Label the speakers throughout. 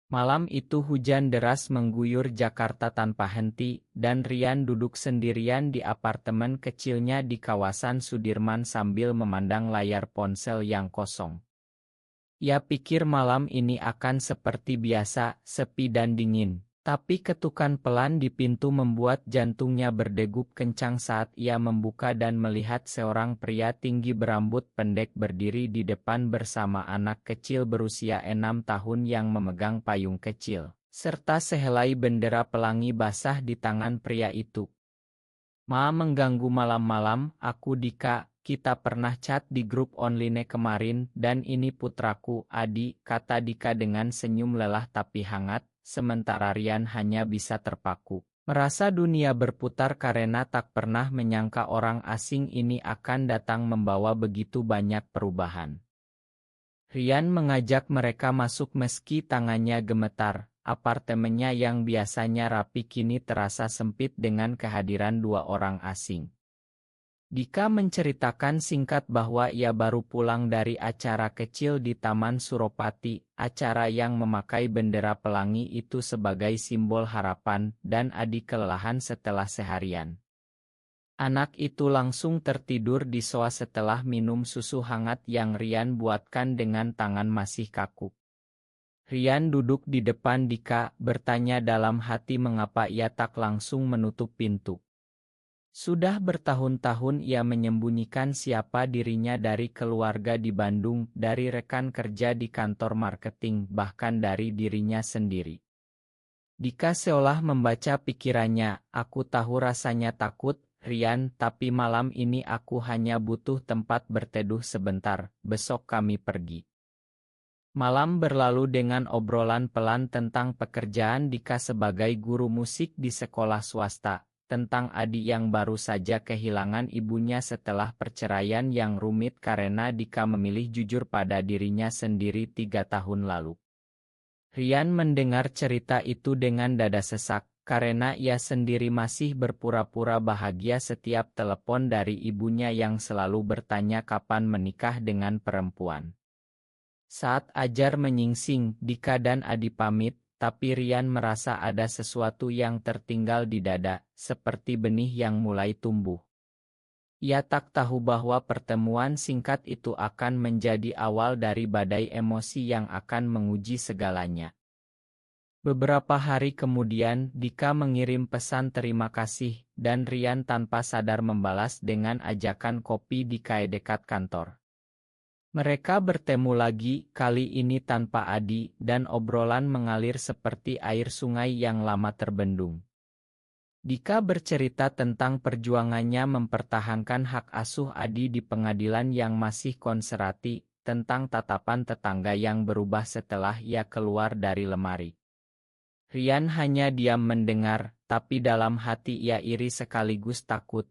Speaker 1: Malam itu hujan deras mengguyur Jakarta tanpa henti, dan Rian duduk sendirian di apartemen kecilnya di kawasan Sudirman sambil memandang layar ponsel yang kosong. Ia pikir malam ini akan seperti biasa, sepi dan dingin. Tapi ketukan pelan di pintu membuat jantungnya berdegup kencang saat ia membuka dan melihat seorang pria tinggi berambut pendek berdiri di depan bersama anak kecil berusia 6 tahun yang memegang payung kecil, serta sehelai bendera pelangi basah di tangan pria itu. "Ma, mengganggu malam-malam, aku Dika. Kita pernah chat di grup online kemarin dan ini putraku, Adi," kata Dika dengan senyum lelah tapi hangat, sementara Rian hanya bisa terpaku. Merasa dunia berputar karena tak pernah menyangka orang asing ini akan datang membawa begitu banyak perubahan. Rian mengajak mereka masuk meski tangannya gemetar. Apartemennya yang biasanya rapi kini terasa sempit dengan kehadiran dua orang asing. Dika menceritakan singkat bahwa ia baru pulang dari acara kecil di Taman Suropati, acara yang memakai bendera pelangi itu sebagai simbol harapan, dan Adi kelelahan setelah seharian. Anak itu langsung tertidur di sofa setelah minum susu hangat yang Rian buatkan dengan tangan masih kaku. Rian duduk di depan Dika, bertanya dalam hati mengapa ia tak langsung menutup pintu. Sudah bertahun-tahun ia menyembunyikan siapa dirinya dari keluarga di Bandung, dari rekan kerja di kantor marketing, bahkan dari dirinya sendiri. Dika seolah membaca pikirannya, "Aku tahu rasanya takut, Rian, tapi malam ini aku hanya butuh tempat berteduh sebentar, besok kami pergi." Malam berlalu dengan obrolan pelan tentang pekerjaan Dika sebagai guru musik di sekolah swasta, tentang Adi yang baru saja kehilangan ibunya setelah perceraian yang rumit karena Dika memilih jujur pada dirinya sendiri 3 tahun lalu. Rian mendengar cerita itu dengan dada sesak, karena ia sendiri masih berpura-pura bahagia setiap telepon dari ibunya yang selalu bertanya kapan menikah dengan perempuan. Saat ajar menyingsing, Dika dan Adi pamit, tapi Rian merasa ada sesuatu yang tertinggal di dada, seperti benih yang mulai tumbuh. Ia tak tahu bahwa pertemuan singkat itu akan menjadi awal dari badai emosi yang akan menguji segalanya. Beberapa hari kemudian, Dika mengirim pesan terima kasih, dan Rian tanpa sadar membalas dengan ajakan kopi di cafe dekat kantor. Mereka bertemu lagi, kali ini tanpa Adi, dan obrolan mengalir seperti air sungai yang lama terbendung. Dika bercerita tentang perjuangannya mempertahankan hak asuh Adi di pengadilan yang masih konservatif, tentang tatapan tetangga yang berubah setelah ia keluar dari lemari. Rian hanya diam mendengar, tapi dalam hati ia iri sekaligus takut.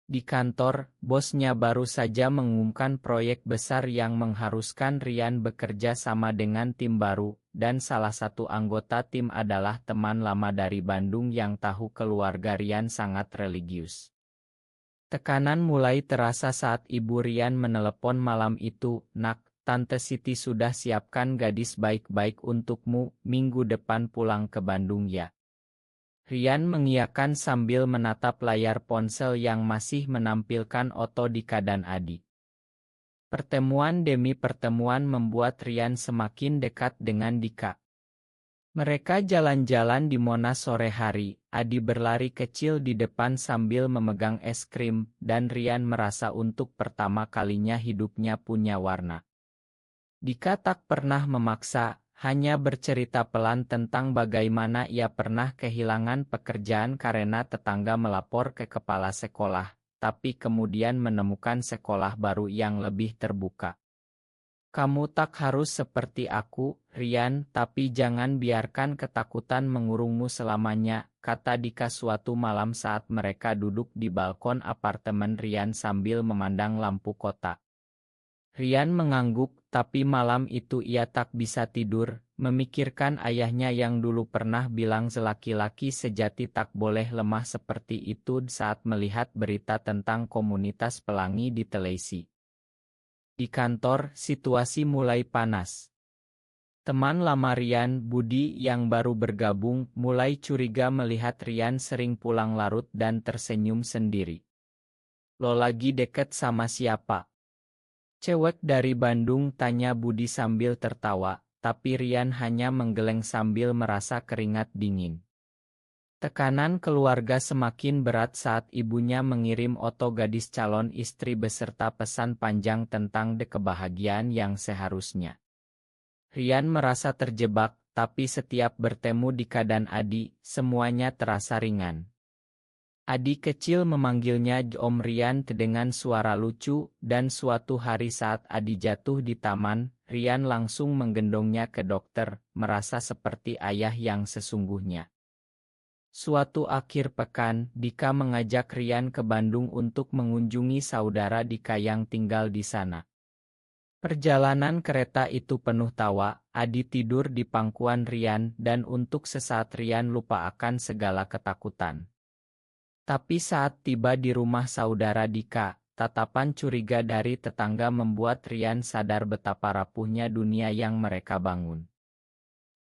Speaker 1: Di kantor, bosnya baru saja mengumumkan proyek besar yang mengharuskan Rian bekerja sama dengan tim baru, dan salah satu anggota tim adalah teman lama dari Bandung yang tahu keluarga Rian sangat religius. Tekanan mulai terasa saat ibu Rian menelepon malam itu, "Nak, Tante Siti sudah siapkan gadis baik-baik untukmu, minggu depan pulang ke Bandung ya." Rian mengiyakan sambil menatap layar ponsel yang masih menampilkan Oto Dika dan Adi. Pertemuan demi pertemuan membuat Rian semakin dekat dengan Dika. Mereka jalan-jalan di Monas sore hari, Adi berlari kecil di depan sambil memegang es krim, dan Rian merasa untuk pertama kalinya hidupnya punya warna. Dika tak pernah memaksa, hanya bercerita pelan tentang bagaimana ia pernah kehilangan pekerjaan karena tetangga melapor ke kepala sekolah, tapi kemudian menemukan sekolah baru yang lebih terbuka. "Kamu tak harus seperti aku, Rian, tapi jangan biarkan ketakutan mengurungmu selamanya," kata Dika suatu malam saat mereka duduk di balkon apartemen Rian sambil memandang lampu kota. Rian mengangguk, tapi malam itu ia tak bisa tidur, memikirkan ayahnya yang dulu pernah bilang laki-laki sejati tak boleh lemah seperti itu saat melihat berita tentang komunitas pelangi di televisi. Di kantor, situasi mulai panas. Teman lama Rian, Budi yang baru bergabung, mulai curiga melihat Rian sering pulang larut dan tersenyum sendiri. Lo lagi deket sama siapa? Cewek dari Bandung, tanya Budi sambil tertawa, tapi Rian hanya menggeleng sambil merasa keringat dingin. Tekanan keluarga semakin berat saat ibunya mengirim foto gadis calon istri beserta pesan panjang tentang kebahagiaan yang seharusnya. Rian merasa terjebak, tapi setiap bertemu Dika dan Adi, semuanya terasa ringan. Adi kecil memanggilnya Om Rian dengan suara lucu, dan suatu hari saat Adi jatuh di taman, Rian langsung menggendongnya ke dokter, merasa seperti ayah yang sesungguhnya. Suatu akhir pekan, Dika mengajak Rian ke Bandung untuk mengunjungi saudara Dika yang tinggal di sana. Perjalanan kereta itu penuh tawa, Adi tidur di pangkuan Rian dan untuk sesaat Rian lupa akan segala ketakutan. Tapi saat tiba di rumah saudara Dika, tatapan curiga dari tetangga membuat Rian sadar betapa rapuhnya dunia yang mereka bangun.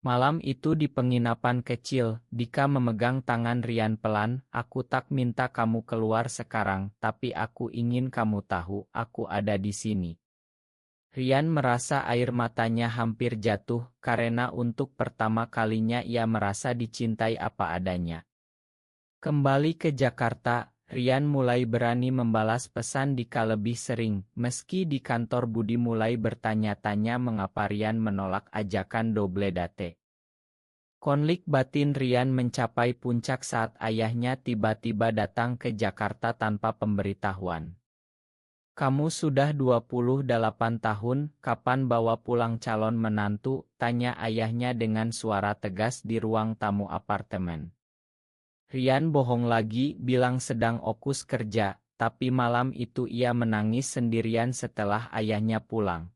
Speaker 1: Malam itu di penginapan kecil, Dika memegang tangan Rian pelan, "Aku tak minta kamu keluar sekarang, tapi aku ingin kamu tahu, aku ada di sini." Rian merasa air matanya hampir jatuh, karena untuk pertama kalinya ia merasa dicintai apa adanya. Kembali ke Jakarta, Rian mulai berani membalas pesan Dika lebih sering, meski di kantor Budi mulai bertanya-tanya mengapa Rian menolak ajakan double date. Konflik batin Rian mencapai puncak saat ayahnya tiba-tiba datang ke Jakarta tanpa pemberitahuan. "Kamu sudah 28 tahun, kapan bawa pulang calon menantu?" tanya ayahnya dengan suara tegas di ruang tamu apartemen. Rian bohong lagi, bilang sedang fokus kerja, tapi malam itu ia menangis sendirian setelah ayahnya pulang.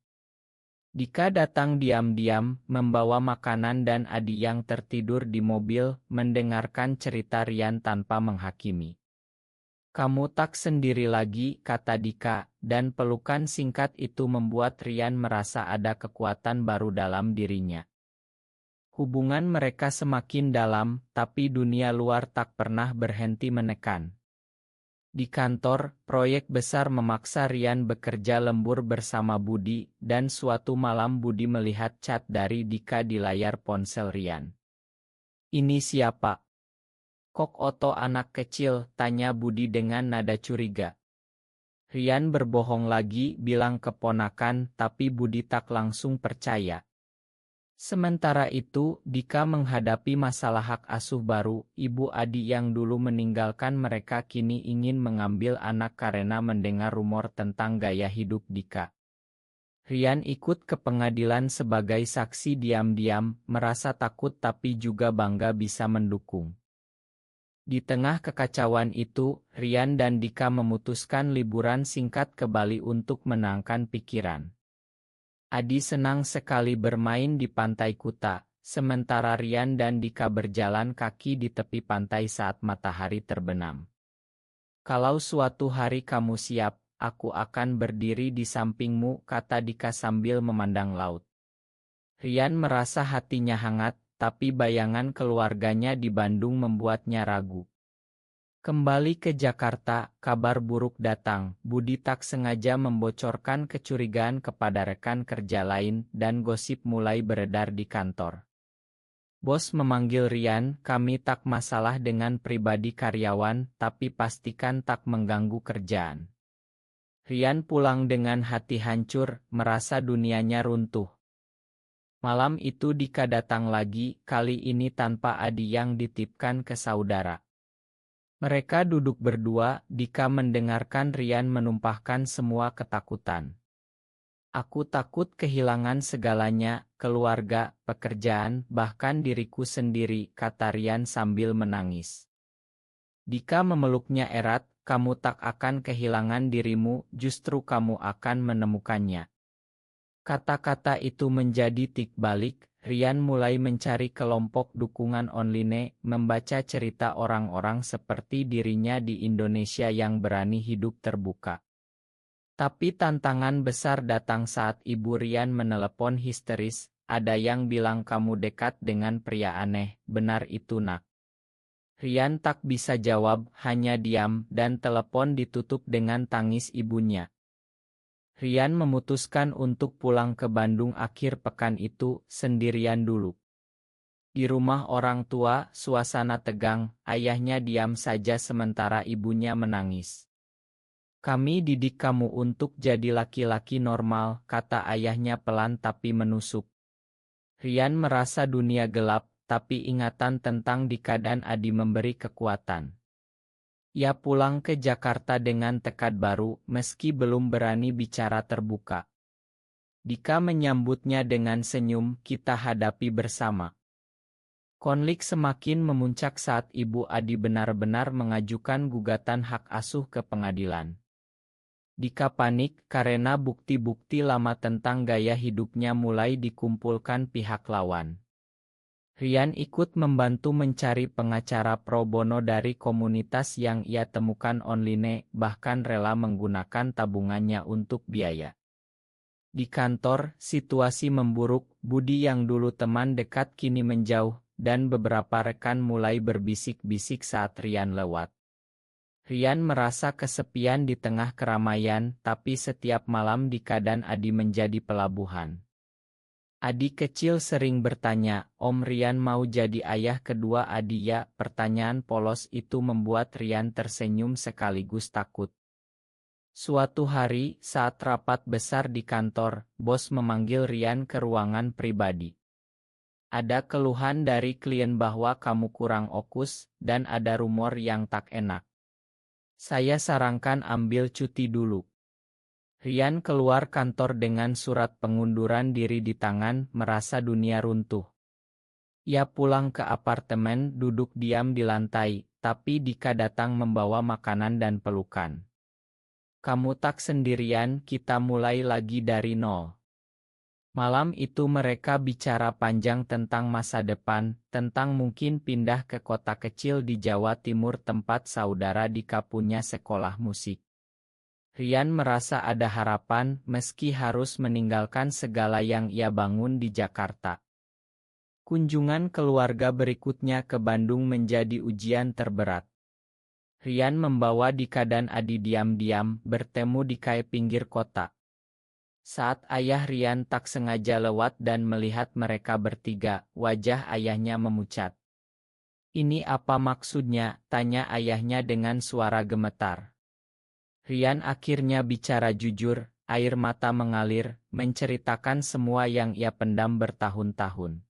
Speaker 1: Dika datang diam-diam, membawa makanan dan Adi yang tertidur di mobil, mendengarkan cerita Rian tanpa menghakimi. "Kamu tak sendiri lagi," kata Dika, dan pelukan singkat itu membuat Rian merasa ada kekuatan baru dalam dirinya. Hubungan mereka semakin dalam, tapi dunia luar tak pernah berhenti menekan. Di kantor, proyek besar memaksa Rian bekerja lembur bersama Budi, dan suatu malam Budi melihat chat dari Dika di layar ponsel Rian. "Ini siapa? Kok Oto anak kecil?" tanya Budi dengan nada curiga. Rian berbohong lagi, bilang keponakan, tapi Budi tak langsung percaya. Sementara itu, Dika menghadapi masalah hak asuh baru. Ibu Adi yang dulu meninggalkan mereka kini ingin mengambil anak karena mendengar rumor tentang gaya hidup Dika. Rian ikut ke pengadilan sebagai saksi diam-diam, merasa takut tapi juga bangga bisa mendukung. Di tengah kekacauan itu, Rian dan Dika memutuskan liburan singkat ke Bali untuk menenangkan pikiran. Adi senang sekali bermain di pantai Kuta, sementara Rian dan Dika berjalan kaki di tepi pantai saat matahari terbenam. "Kalau suatu hari kamu siap, aku akan berdiri di sampingmu," kata Dika sambil memandang laut. Rian merasa hatinya hangat, tapi bayangan keluarganya di Bandung membuatnya ragu. Kembali ke Jakarta, kabar buruk datang. Budi tak sengaja membocorkan kecurigaan kepada rekan kerja lain, dan gosip mulai beredar di kantor. "Bos memanggil Rian, kami tak masalah dengan pribadi karyawan, tapi pastikan tak mengganggu kerjaan." Rian pulang dengan hati hancur, merasa dunianya runtuh. Malam itu Dika datang lagi, kali ini tanpa Adi yang dititipkan ke saudara. Mereka duduk berdua, Dika mendengarkan Rian menumpahkan semua ketakutan. "Aku takut kehilangan segalanya, keluarga, pekerjaan, bahkan diriku sendiri," kata Rian sambil menangis. Dika memeluknya erat, "Kamu tak akan kehilangan dirimu, justru kamu akan menemukannya." Kata-kata itu menjadi tik balik. Rian mulai mencari kelompok dukungan online, membaca cerita orang-orang seperti dirinya di Indonesia yang berani hidup terbuka. Tapi tantangan besar datang saat ibu Rian menelepon histeris, ada yang bilang kamu dekat dengan pria aneh, benar itu nak? Rian tak bisa jawab, hanya diam, dan telepon ditutup dengan tangis ibunya. Rian memutuskan untuk pulang ke Bandung akhir pekan itu, sendirian dulu. Di rumah orang tua, suasana tegang, ayahnya diam saja sementara ibunya menangis. Kami didik kamu untuk jadi laki-laki normal, kata ayahnya pelan tapi menusuk. Rian merasa dunia gelap, tapi ingatan tentang Dika dan Adi memberi kekuatan. Ia pulang ke Jakarta dengan tekad baru, meski belum berani bicara terbuka. Dika menyambutnya dengan senyum, kita hadapi bersama. Konflik semakin memuncak saat Ibu Adi benar-benar mengajukan gugatan hak asuh ke pengadilan. Dika panik karena bukti-bukti lama tentang gaya hidupnya mulai dikumpulkan pihak lawan. Rian ikut membantu mencari pengacara pro bono dari komunitas yang ia temukan online, bahkan rela menggunakan tabungannya untuk biaya. Di kantor, situasi memburuk, Budi yang dulu teman dekat kini menjauh, dan beberapa rekan mulai berbisik-bisik saat Rian lewat. Rian merasa kesepian di tengah keramaian, tapi setiap malam Dika dan Adi menjadi pelabuhan. Adik kecil sering bertanya, Om Rian mau jadi ayah kedua Adi ya? Pertanyaan polos itu membuat Rian tersenyum sekaligus takut. Suatu hari, saat rapat besar di kantor, bos memanggil Rian ke ruangan pribadi. Ada keluhan dari klien bahwa kamu kurang fokus, dan ada rumor yang tak enak. Saya sarankan ambil cuti dulu. Rian keluar kantor dengan surat pengunduran diri di tangan, merasa dunia runtuh. Ia pulang ke apartemen, duduk diam di lantai, tapi Dika datang membawa makanan dan pelukan. Kamu tak sendirian, kita mulai lagi dari nol. Malam itu mereka bicara panjang tentang masa depan, tentang mungkin pindah ke kota kecil di Jawa Timur tempat saudara Dika punya sekolah musik. Rian merasa ada harapan meski harus meninggalkan segala yang ia bangun di Jakarta. Kunjungan keluarga berikutnya ke Bandung menjadi ujian terberat. Rian membawa Dika dan Adi diam-diam bertemu di kai pinggir kota. Saat ayah Rian tak sengaja lewat dan melihat mereka bertiga, wajah ayahnya memucat. Ini apa maksudnya? Tanya ayahnya dengan suara gemetar. Rian akhirnya bicara jujur, air mata mengalir, menceritakan semua yang ia pendam bertahun-tahun.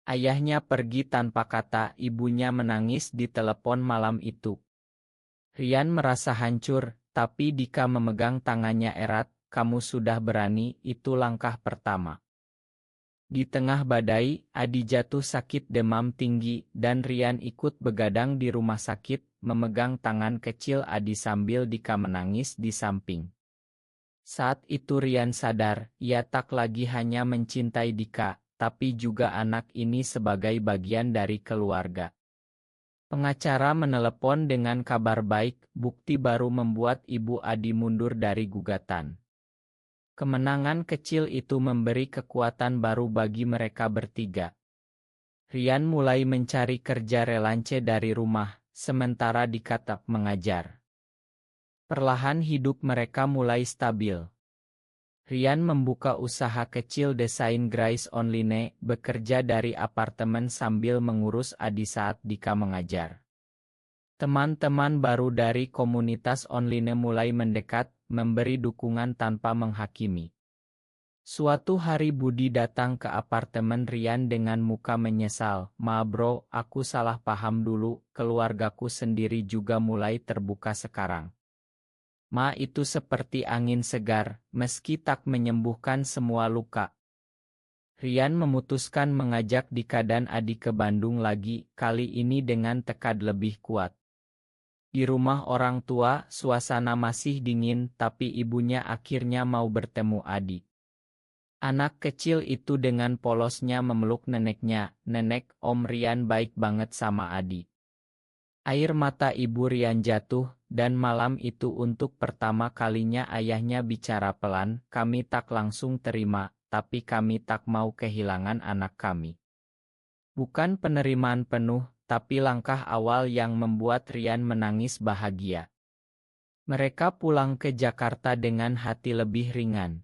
Speaker 1: Ayahnya pergi tanpa kata, ibunya menangis di telepon malam itu. Rian merasa hancur, tapi Dika memegang tangannya erat, kamu sudah berani, itu langkah pertama. Di tengah badai, Adi jatuh sakit demam tinggi, dan Rian ikut begadang di rumah sakit, memegang tangan kecil Adi sambil Dika menangis di samping. Saat itu Rian sadar, ia tak lagi hanya mencintai Dika, tapi juga anak ini sebagai bagian dari keluarga. Pengacara menelepon dengan kabar baik, bukti baru membuat Ibu Adi mundur dari gugatan. Kemenangan kecil itu memberi kekuatan baru bagi mereka bertiga. Rian mulai mencari kerja relance dari rumah, sementara Dika tak mengajar. Perlahan hidup mereka mulai stabil. Rian membuka usaha kecil desain grafis online, bekerja dari apartemen sambil mengurus Adi saat Dika mengajar. Teman-teman baru dari komunitas online mulai mendekat, memberi dukungan tanpa menghakimi. Suatu hari Budi datang ke apartemen Rian dengan muka menyesal. Ma bro, aku salah paham dulu, keluargaku sendiri juga mulai terbuka sekarang. Ma itu seperti angin segar, meski tak menyembuhkan semua luka. Rian memutuskan mengajak Dika dan Adi ke Bandung lagi, kali ini dengan tekad lebih kuat. Di rumah orang tua, suasana masih dingin, tapi ibunya akhirnya mau bertemu Adi. Anak kecil itu dengan polosnya memeluk neneknya, nenek, Om Rian baik banget sama Adi. Air mata ibu Rian jatuh, dan malam itu untuk pertama kalinya ayahnya bicara pelan, kami tak langsung terima, tapi kami tak mau kehilangan anak kami. Bukan penerimaan penuh, tapi langkah awal yang membuat Rian menangis bahagia. Mereka pulang ke Jakarta dengan hati lebih ringan.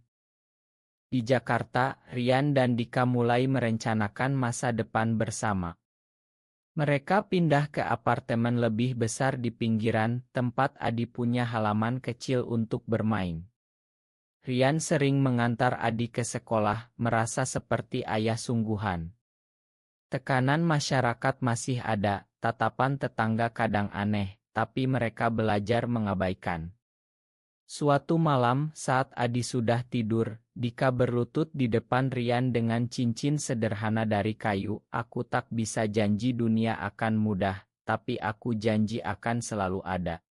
Speaker 1: Di Jakarta, Rian dan Dika mulai merencanakan masa depan bersama. Mereka pindah ke apartemen lebih besar di pinggiran, tempat Adi punya halaman kecil untuk bermain. Rian sering mengantar Adi ke sekolah, merasa seperti ayah sungguhan. Tekanan masyarakat masih ada, tatapan tetangga kadang aneh, tapi mereka belajar mengabaikan. Suatu malam, saat Adi sudah tidur, Dika berlutut di depan Rian dengan cincin sederhana dari kayu. Aku tak bisa janji dunia akan mudah, tapi aku janji akan selalu ada.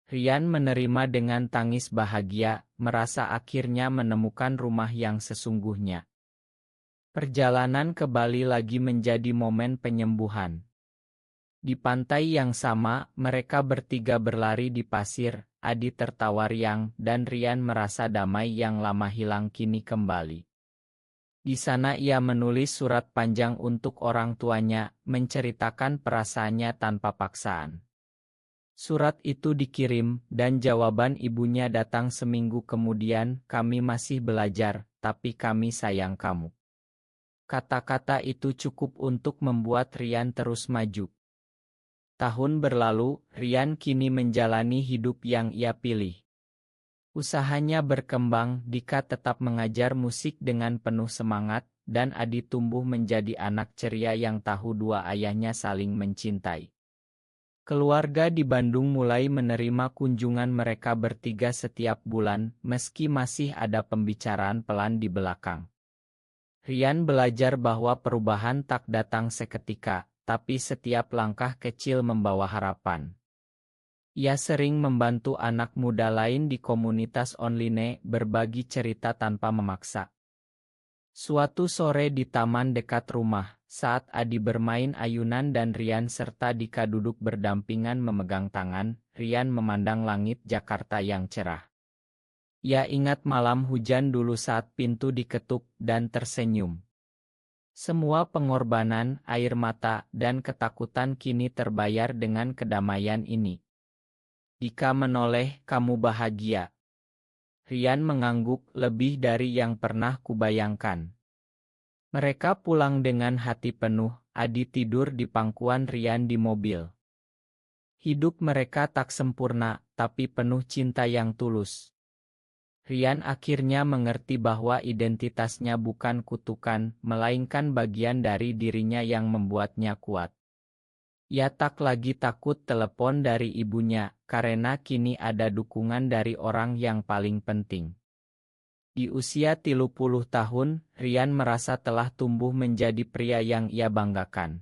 Speaker 1: Rian menerima dengan tangis bahagia, merasa akhirnya menemukan rumah yang sesungguhnya. Perjalanan ke Bali lagi menjadi momen penyembuhan. Di pantai yang sama, mereka bertiga berlari di pasir. Adi tertawa riang, dan Rian merasa damai yang lama hilang kini kembali. Di sana ia menulis surat panjang untuk orang tuanya, menceritakan perasaannya tanpa paksaan. Surat itu dikirim, dan jawaban ibunya datang seminggu kemudian. Kami masih belajar, tapi kami sayang kamu. Kata-kata itu cukup untuk membuat Rian terus maju. Tahun berlalu, Rian kini menjalani hidup yang ia pilih. Usahanya berkembang, Dika tetap mengajar musik dengan penuh semangat, dan Adi tumbuh menjadi anak ceria yang tahu dua ayahnya saling mencintai. Keluarga di Bandung mulai menerima kunjungan mereka bertiga setiap bulan, meski masih ada pembicaraan pelan di belakang. Rian belajar bahwa perubahan tak datang seketika, tapi setiap langkah kecil membawa harapan. Ia sering membantu anak muda lain di komunitas online, berbagi cerita tanpa memaksa. Suatu sore di taman dekat rumah, saat Adi bermain ayunan dan Rian serta Dika duduk berdampingan memegang tangan, Rian memandang langit Jakarta yang cerah. Ia ingat malam hujan dulu saat pintu diketuk, dan tersenyum. Semua pengorbanan, air mata, dan ketakutan kini terbayar dengan kedamaian ini. Dika menoleh, kamu bahagia. Rian mengangguk, lebih dari yang pernah kubayangkan. Mereka pulang dengan hati penuh, Adi tidur di pangkuan Rian di mobil. Hidup mereka tak sempurna, tapi penuh cinta yang tulus. Rian akhirnya mengerti bahwa identitasnya bukan kutukan, melainkan bagian dari dirinya yang membuatnya kuat. Ia tak lagi takut telepon dari ibunya, karena kini ada dukungan dari orang yang paling penting. Di usia 30 tahun, Rian merasa telah tumbuh menjadi pria yang ia banggakan.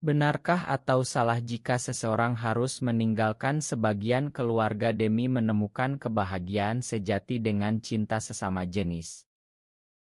Speaker 1: Benarkah atau salah jika seseorang harus meninggalkan sebagian keluarga demi menemukan kebahagiaan sejati dengan cinta sesama jenis?